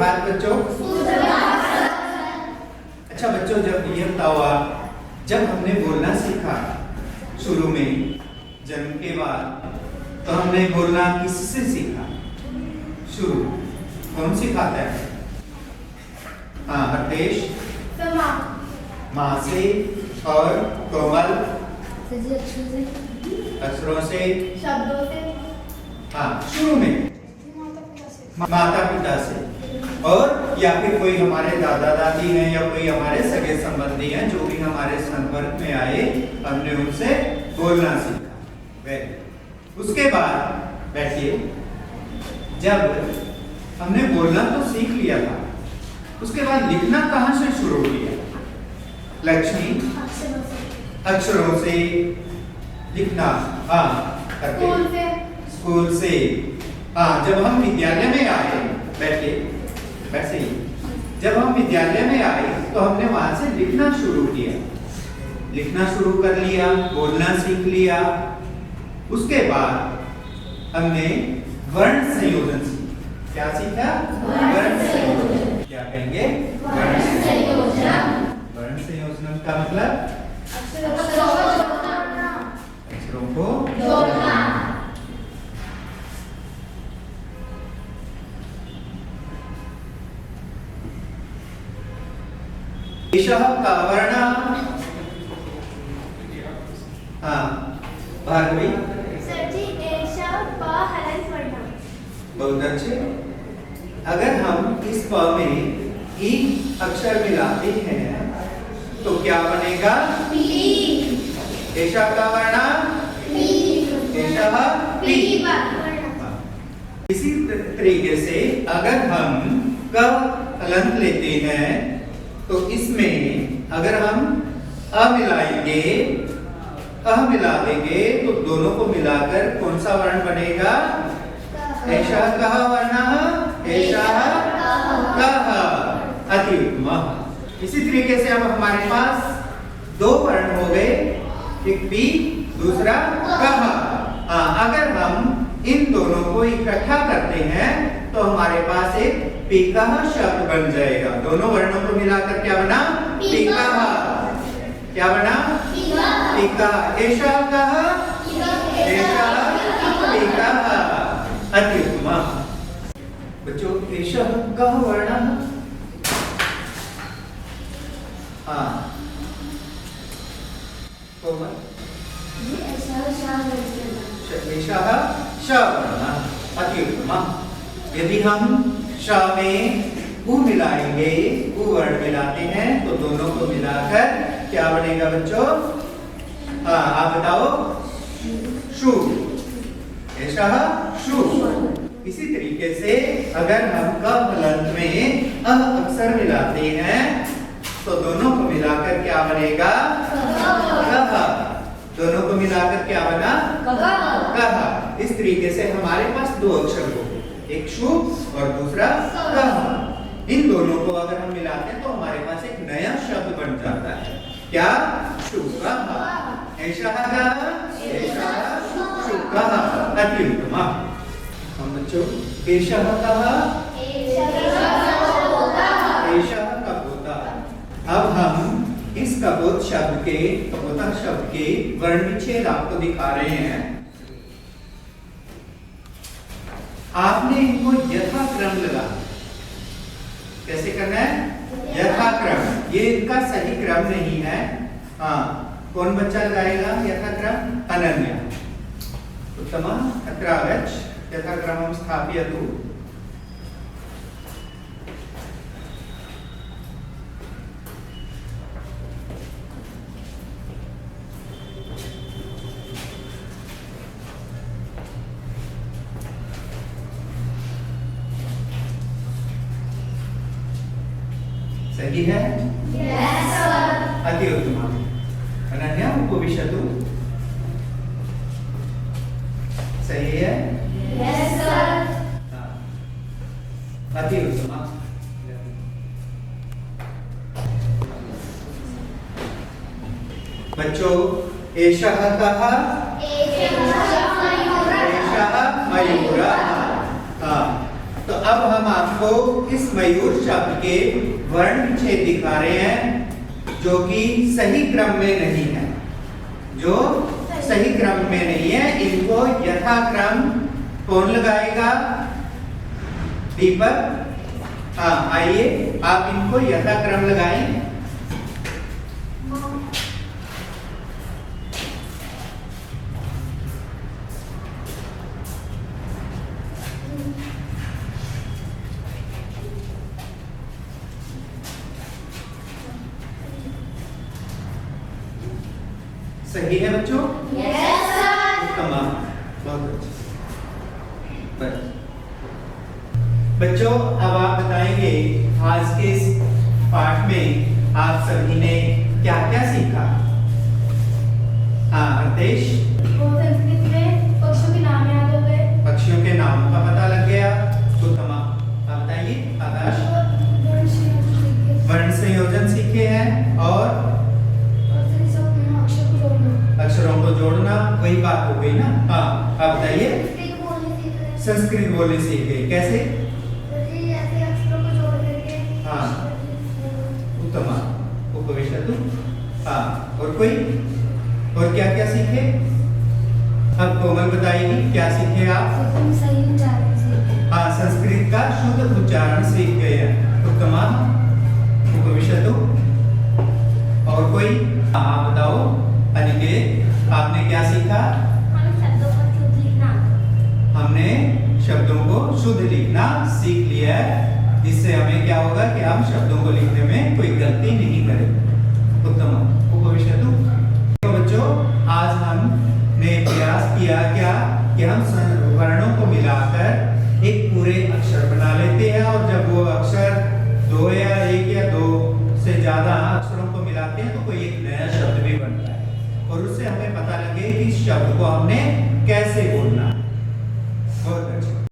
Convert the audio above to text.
सुप्रभात बच्चों। अच्छा बच्चों, जब ये बताओ आप, जब हमने बोलना सीखा शुरू में जन्म के बाद, तो हमने बोलना किससे सीखा? शुरू कौन सिखाता है? हाँ, हरदेश माँ से, और कोमल अक्षरों से, शब्दों से। हाँ, शुरू में माता पिता से, और या फिर कोई हमारे दादा दादी हैं या कोई हमारे सगे संबंधी हैं जो भी हमारे संपर्क में आए, हमने उनसे बोलना सीखा। उसके बाद बैठिए, जब हमने बोलना तो सीख लिया था, उसके बाद लिखना कहाँ से शुरू किया? लक्ष्मी अक्षरों से लिखना। हाँ, स्कूल से। हाँ, जब हम विद्यालय में आए, बैठे वैसे ही, जब हम विद्यालय में आए तो हमने वहां से लिखना शुरू किया, लिखना शुरू कर लिया, बोलना सीख लिया। उसके बाद हमने वर्ण संयोजन सीखा। क्या सीखा? वर्ण संयोजन। क्या कहेंगे? वर्ण संयोजन। वर्ण संयोजन का मतलब अक्षरों को जोड़ना। एषः का वर्ण। हाँ, भार्गवी। सर जी, एषः प हलन्त वर्ण। बहुत अच्छे। अगर हम इस प में ई अक्षर मिलाते हैं तो क्या बनेगा? पी। एषः का वर्ण, एषः पी। इसी तरीके से अगर हम क हलन्त लेते हैं तो इसमें अगर हम अ मिलाएंगे, अ मिला देंगे तो दोनों को मिलाकर कौन सा वर्ण बनेगा? एषः कः वर्णः, एषः कः। अति उत्तम। इसी तरीके से अब हमारे पास दो वर्ण हो गए, एक पी, दूसरा कः। अगर हम इन दोनों को इकट्ठा करते हैं तो हमारे पास एक पीकः शब्द बन जाएगा। दोनों वर्णों को मिलाकर क्या बना? पीकः। क्या बना? पीकः। एषः कः, एषः पीकः। अति उत्तम। बच्चों, एषः कः वर्णः? हाँ, कोमल। एषः श वर्णः। अति उत्तम। यदि हम श में उ मिलाएंगे, उ वर्ण मिलाते हैं तो दोनों को मिलाकर क्या बनेगा बच्चों? हाँ, आप बताओ। शु। एषः शु। इसी तरीके से अगर हम क हलन्त में अ अक्षर मिलाते हैं तो दोनों को मिलाकर क्या बनेगा? कः। दोनों को मिलाकर क्या बना? कः। इस तरीके से हमारे पास दो अक्षर हो, एक शु और दूसरा कः। इन दोनों को अगर हम मिलाते हैं तो हमारे पास एक नया शब्द बन जाता है। क्या? शुकः। एषः कः, एषः शुकः। अति उत्तम। हम बच्चों, एषः कः, एषः कपोतः। अब हम इस कपोत शब्द के, कपोतः शब्द के वर्ण विच्छेद आपको दिखा रहे हैं। आपने इनको यथाक्रम लगा। कैसे करना है? यथाक्रम। ये इनका सही क्रम नहीं है। हाँ, कौन बच्चा लगाएगा यथाक्रम? अनन्या। उत्तम। अत्र आगच्छ, यथाक्रमं स्थापयतु। सही है? Yes, sir. अति उत्तम। अनन्या उपविशतु। सही है? Yes, sir. हाँ, अति उत्तम। बच्चों, एषः कः? एषः मयूरः। हाँ, तो अब हम आपको इस मयूर शब्द के वर्ण विच्छेद दिखा रहे हैं जो कि सही क्रम में नहीं है, जो सही क्रम में नहीं है। इनको यथाक्रम कौन लगाएगा? दीपक, हाँ आइए आप इनको यथाक्रम लगाएं। सही है बच्चों? Yes, sir. तमाम, बहुत अच्छा। बच्चों अब आप बताएंगे आज के इस पाठ में आप सभी ने क्या क्या सीखा? हाँ हरतेश, वो संस्कृत में पक्षियों के नाम याद हो गए। पक्षियों के नामों का पता लग गया। तो तमाम आप बताइए। आकाश, वर्ण संयोजन सीखे हैं और अक्षरों को जोड़ना, वही बात हो गई ना। हाँ आप बताइए। संस्कृत बोलने सीखे कैसे? हाँ उत्तम, उपविशतु। हाँ और कोई और क्या क्या सीखे? अब कोमल बताइए क्या सीखे आप? हाँ संस्कृत का शुद्ध उच्चारण सीख गए हैं। उत्तम, उपविशतु। और कोई? हाँ आप बताओ। अनिकेत, आपने क्या सीखा? हमने शब्दों को शुद्ध लिखना सीख लिया है। इससे हमें क्या होगा कि हम शब्दों को लिखने में कोई गलती नहीं करेंगे। उत्तम, उपविशतु। तो बच्चों आज हमने प्रयास किया क्या कि हम वर्णों को मिलाकर एक पूरे अक्षर बना लेते हैं, और जब वो अक्षर दो या एक या दो से ज्यादा अक्षरों को मिलाते हैं तो कोई एक नया शब्द भी बनता है, और उससे हमें पता लगे कि इस शब्द को हमने